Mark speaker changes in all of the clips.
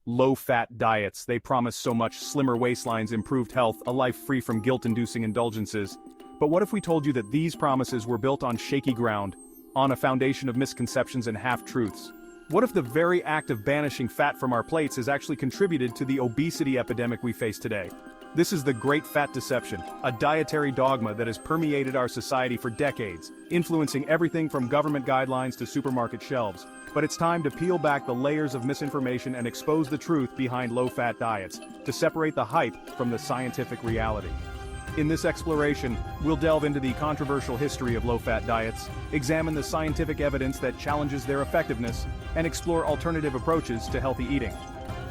Speaker 1: Low-fat diets, they promise so much: slimmer waistlines, improved health, a life free from guilt-inducing indulgences. But what if we told you that these promises were built on shaky ground, on a foundation of misconceptions and half-truths? What if the very act of banishing fat from our plates has actually contributed to the obesity epidemic we face today? This is the Great Fat Deception, a dietary dogma that has permeated our society for decades, influencing everything from government guidelines to supermarket shelves. But it's time to peel back the layers of misinformation and expose the truth behind low-fat diets, to separate the hype from the scientific reality. In this exploration, we'll delve into the controversial history of low-fat diets, examine the scientific evidence that challenges their effectiveness, and explore alternative approaches to healthy eating.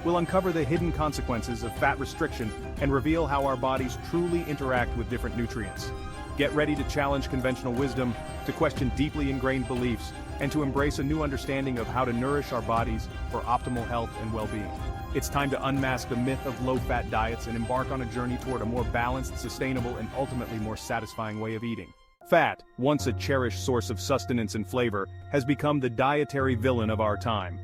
Speaker 1: We'll uncover the hidden consequences of fat restriction and reveal how our bodies truly interact with different nutrients. Get ready to challenge conventional wisdom, to question deeply ingrained beliefs, and to embrace a new understanding of how to nourish our bodies for optimal health and well-being. It's time to unmask the myth of low-fat diets and embark on a journey toward a more balanced, sustainable, and ultimately more satisfying way of eating. Fat, once a cherished source of sustenance and flavor, has become the dietary villain of our time.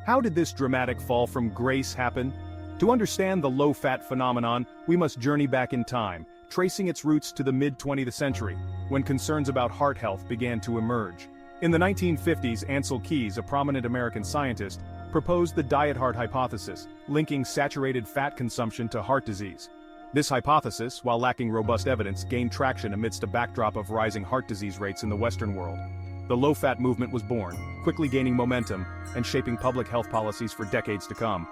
Speaker 1: How did this dramatic fall from grace happen? To understand the low-fat phenomenon, we must journey back in time, tracing its roots to the mid-20th century, when concerns about heart health began to emerge. In the 1950s, Ancel Keys, a prominent American scientist, proposed the diet heart hypothesis, linking saturated fat consumption to heart disease. This hypothesis, while lacking robust evidence, gained traction amidst a backdrop of rising heart disease rates in the Western world. The low-fat movement was born, quickly gaining momentum and shaping public health policies for decades to come.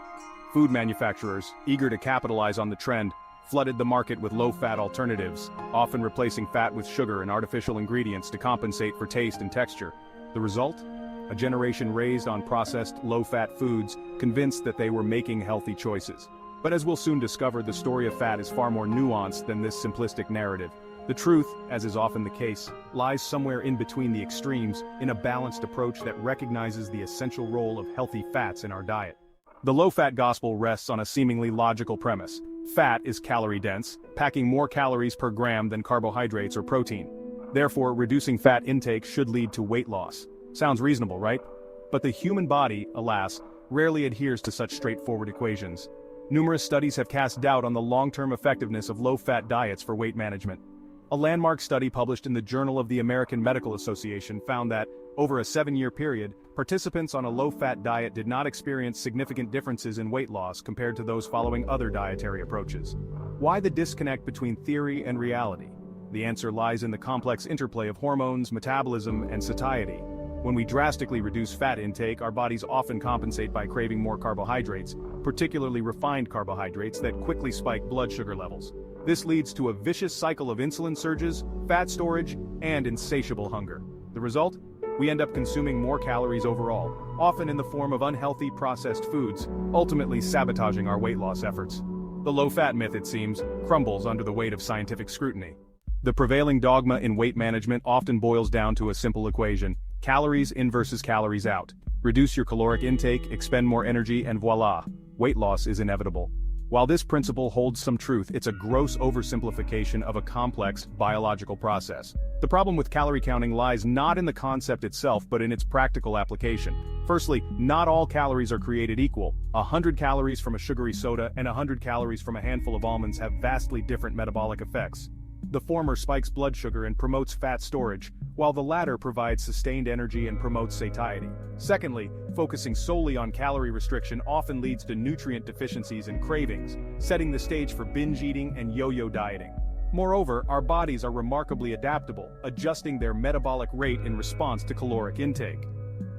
Speaker 1: Food manufacturers, eager to capitalize on the trend, flooded the market with low-fat alternatives, often replacing fat with sugar and artificial ingredients to compensate for taste and texture. The result? A generation raised on processed, low-fat foods, convinced that they were making healthy choices. But as we'll soon discover, the story of fat is far more nuanced than this simplistic narrative. The truth, as is often the case, lies somewhere in between the extremes, in a balanced approach that recognizes the essential role of healthy fats in our diet. The low-fat gospel rests on a seemingly logical premise. Fat is calorie-dense, packing more calories per gram than carbohydrates or protein. Therefore, reducing fat intake should lead to weight loss. Sounds reasonable, right? But the human body, alas, rarely adheres to such straightforward equations. Numerous studies have cast doubt on the long-term effectiveness of low-fat diets for weight management. A landmark study published in the Journal of the American Medical Association found that, over a 7-year period, participants on a low-fat diet did not experience significant differences in weight loss compared to those following other dietary approaches. Why the disconnect between theory and reality? The answer lies in the complex interplay of hormones, metabolism, and satiety. When we drastically reduce fat intake, our bodies often compensate by craving more carbohydrates, particularly refined carbohydrates that quickly spike blood sugar levels. This leads to a vicious cycle of insulin surges, fat storage, and insatiable hunger. The result? We end up consuming more calories overall, often in the form of unhealthy processed foods, ultimately sabotaging our weight loss efforts. The low-fat myth, it seems, crumbles under the weight of scientific scrutiny. The prevailing dogma in weight management often boils down to a simple equation: calories in versus calories out. Reduce your caloric intake, expend more energy, and voila, weight loss is inevitable. While this principle holds some truth, it's a gross oversimplification of a complex biological process. The problem with calorie counting lies not in the concept itself but in its practical application. Firstly, not all calories are created equal. 100 calories from a sugary soda and 100 calories from a handful of almonds have vastly different metabolic effects. The former spikes blood sugar and promotes fat storage, while the latter provides sustained energy and promotes satiety. Secondly, focusing solely on calorie restriction often leads to nutrient deficiencies and cravings, setting the stage for binge eating and yo-yo dieting. Moreover, our bodies are remarkably adaptable, adjusting their metabolic rate in response to caloric intake.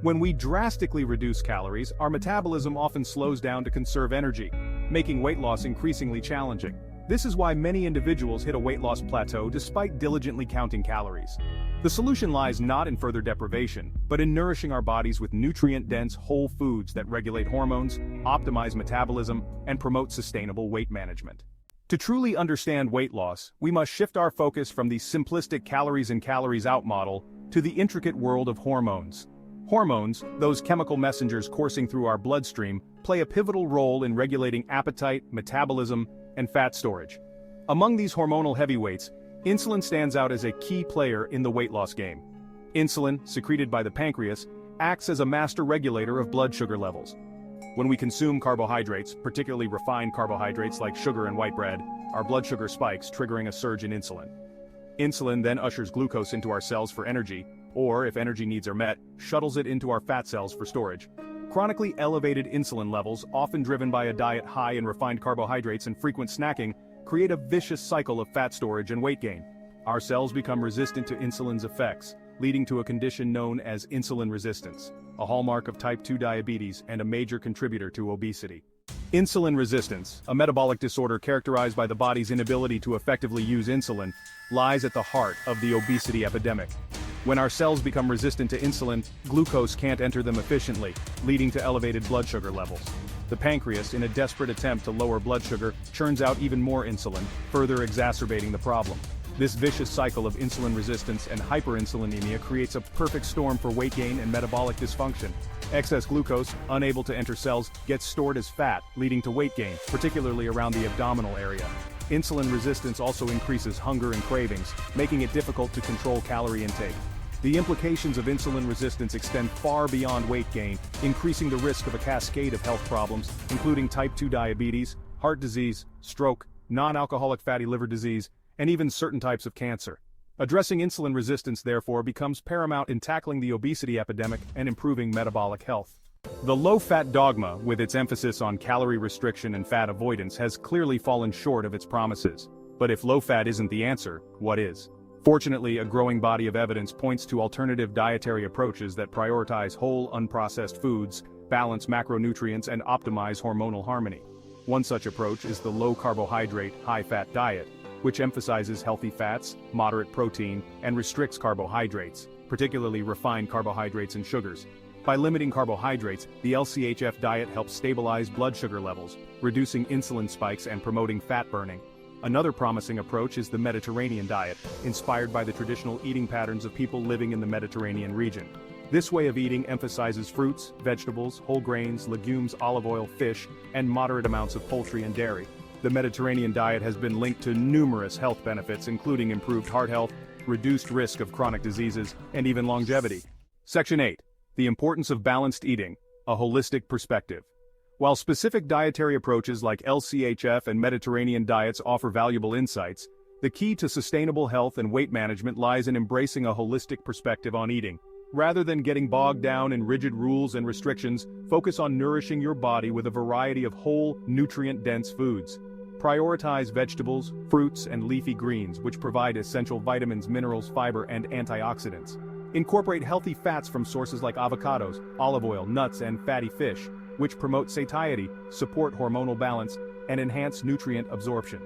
Speaker 1: When we drastically reduce calories, our metabolism often slows down to conserve energy, making weight loss increasingly challenging. This is why many individuals hit a weight loss plateau despite diligently counting calories. The solution lies not in further deprivation, but in nourishing our bodies with nutrient-dense whole foods that regulate hormones, optimize metabolism, and promote sustainable weight management. To truly understand weight loss, we must shift our focus from the simplistic calories in calories out model to the intricate world of hormones. Hormones, those chemical messengers coursing through our bloodstream, play a pivotal role in regulating appetite, metabolism, and fat storage. Among these hormonal heavyweights, insulin stands out as a key player in the weight loss game. Insulin, secreted by the pancreas, acts as a master regulator of blood sugar levels. When we consume carbohydrates, particularly refined carbohydrates like sugar and white bread, our blood sugar spikes, triggering a surge in insulin. Insulin then ushers glucose into our cells for energy, or, if energy needs are met, shuttles it into our fat cells for storage. Chronically elevated insulin levels, often driven by a diet high in refined carbohydrates and frequent snacking, create a vicious cycle of fat storage and weight gain. Our cells become resistant to insulin's effects, leading to a condition known as insulin resistance, a hallmark of type 2 diabetes and a major contributor to obesity. Insulin resistance, a metabolic disorder characterized by the body's inability to effectively use insulin, lies at the heart of the obesity epidemic. When our cells become resistant to insulin, glucose can't enter them efficiently, leading to elevated blood sugar levels. The pancreas, in a desperate attempt to lower blood sugar, churns out even more insulin, further exacerbating the problem. This vicious cycle of insulin resistance and hyperinsulinemia creates a perfect storm for weight gain and metabolic dysfunction. Excess glucose, unable to enter cells, gets stored as fat, leading to weight gain, particularly around the abdominal area. Insulin resistance also increases hunger and cravings, making it difficult to control calorie intake. The implications of insulin resistance extend far beyond weight gain, increasing the risk of a cascade of health problems, including type 2 diabetes, heart disease, stroke, non-alcoholic fatty liver disease, and even certain types of cancer. Addressing insulin resistance, therefore, becomes paramount in tackling the obesity epidemic and improving metabolic health. The low-fat dogma, with its emphasis on calorie restriction and fat avoidance, has clearly fallen short of its promises. But if low-fat isn't the answer, what is? Fortunately, a growing body of evidence points to alternative dietary approaches that prioritize whole, unprocessed foods, balance macronutrients, and optimize hormonal harmony. One such approach is the low-carbohydrate, high-fat diet, which emphasizes healthy fats, moderate protein, and restricts carbohydrates, particularly refined carbohydrates and sugars. By limiting carbohydrates, the LCHF diet helps stabilize blood sugar levels, reducing insulin spikes and promoting fat burning. Another promising approach is the Mediterranean diet, inspired by the traditional eating patterns of people living in the Mediterranean region. This way of eating emphasizes fruits, vegetables, whole grains, legumes, olive oil, fish, and moderate amounts of poultry and dairy. The Mediterranean diet has been linked to numerous health benefits, including improved heart health, reduced risk of chronic diseases, and even longevity. Section 8. The importance of balanced eating, a holistic perspective. While specific dietary approaches like LCHF and Mediterranean diets offer valuable insights, the key to sustainable health and weight management lies in embracing a holistic perspective on eating. Rather than getting bogged down in rigid rules and restrictions, focus on nourishing your body with a variety of whole, nutrient-dense foods. Prioritize vegetables, fruits, and leafy greens, which provide essential vitamins, minerals, fiber, and antioxidants. Incorporate healthy fats from sources like avocados, olive oil, nuts, and fatty fish, which promote satiety, support hormonal balance, and enhance nutrient absorption.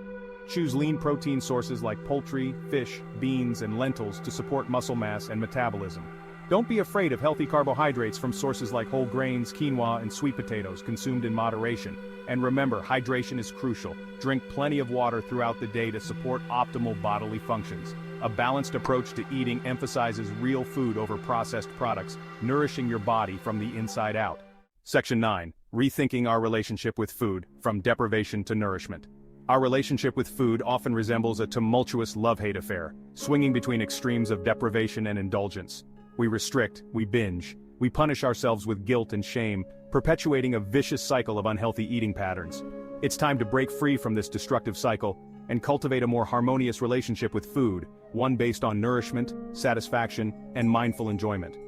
Speaker 1: Choose lean protein sources like poultry, fish, beans, and lentils to support muscle mass and metabolism. Don't be afraid of healthy carbohydrates from sources like whole grains, quinoa, and sweet potatoes, consumed in moderation. And remember, hydration is crucial. Drink plenty of water throughout the day to support optimal bodily functions. A balanced approach to eating emphasizes real food over processed products, nourishing your body from the inside out. Section 9. Rethinking our relationship with food, from deprivation to nourishment. Our relationship with food often resembles a tumultuous love-hate affair, swinging between extremes of deprivation and indulgence. We restrict, we binge, we punish ourselves with guilt and shame, perpetuating a vicious cycle of unhealthy eating patterns. It's time to break free from this destructive cycle and cultivate a more harmonious relationship with food, one based on nourishment, satisfaction, and mindful enjoyment.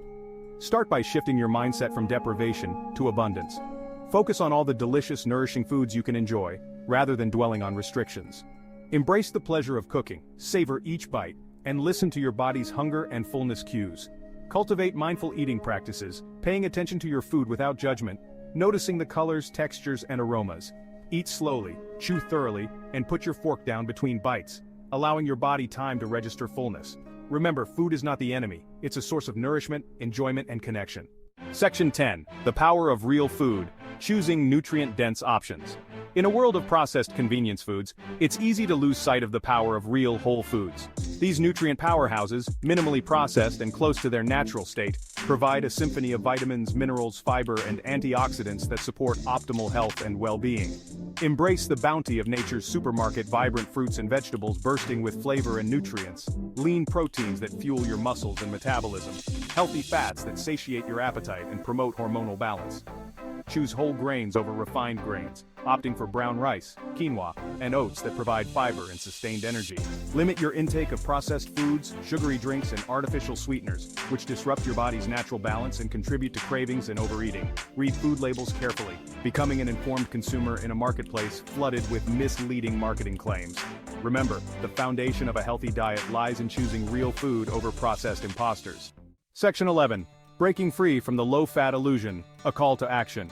Speaker 1: Start by shifting your mindset from deprivation to abundance. Focus on all the delicious, nourishing foods you can enjoy, rather than dwelling on restrictions. Embrace the pleasure of cooking, savor each bite, and listen to your body's hunger and fullness cues. Cultivate mindful eating practices, paying attention to your food without judgment, noticing the colors, textures, and aromas. Eat slowly, chew thoroughly, and put your fork down between bites, allowing your body time to register fullness. Remember, food is not the enemy, it's a source of nourishment, enjoyment, and connection. Section 10. The power of real food, choosing nutrient-dense options. In a world of processed convenience foods, it's easy to lose sight of the power of real whole foods. These nutrient powerhouses, minimally processed and close to their natural state, provide a symphony of vitamins, minerals, fiber, and antioxidants that support optimal health and well-being. Embrace the bounty of nature's supermarket, vibrant fruits and vegetables bursting with flavor and nutrients, lean proteins that fuel your muscles and metabolism, healthy fats that satiate your appetite and promote hormonal balance. Choose whole grains over refined grains, opting for brown rice, quinoa, and oats that provide fiber and sustained energy. Limit your intake of processed foods, sugary drinks, and artificial sweeteners, which disrupt your body's natural balance and contribute to cravings and overeating. Read food labels carefully, becoming an informed consumer in a marketplace flooded with misleading marketing claims. Remember, the foundation of a healthy diet lies in choosing real food over processed imposters. Section 11. Breaking free from the low-fat illusion, a call to action.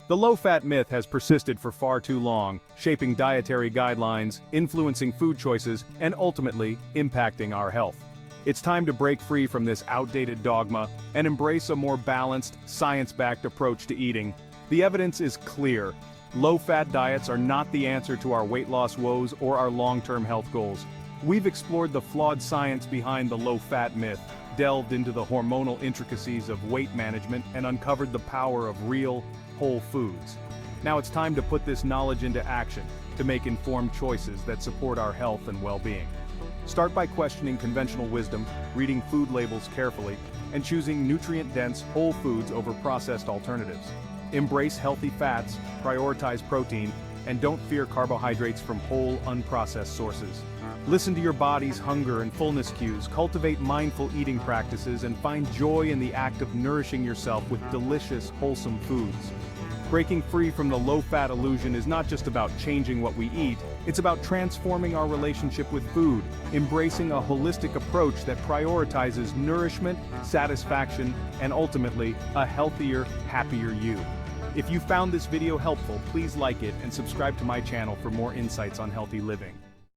Speaker 1: The low-fat myth has persisted for far too long, shaping dietary guidelines, influencing food choices, and ultimately, impacting our health. It's time to break free from this outdated dogma and embrace a more balanced, science-backed approach to eating. The evidence is clear. Low-fat diets are not the answer to our weight loss woes or our long-term health goals. We've explored the flawed science behind the low-fat myth, delved into the hormonal intricacies of weight management, and uncovered the power of real, whole foods. Now it's time to put this knowledge into action, to make informed choices that support our health and well-being. Start by questioning conventional wisdom, reading food labels carefully, and choosing nutrient-dense whole foods over processed alternatives. Embrace healthy fats, prioritize protein, and don't fear carbohydrates from whole, unprocessed sources. Listen to your body's hunger and fullness cues, cultivate mindful eating practices, and find joy in the act of nourishing yourself with delicious, wholesome foods. Breaking free from the low-fat illusion is not just about changing what we eat, it's about transforming our relationship with food, embracing a holistic approach that prioritizes nourishment, satisfaction, and ultimately, a healthier, happier you. If you found this video helpful, please like it and subscribe to my channel for more insights on healthy living.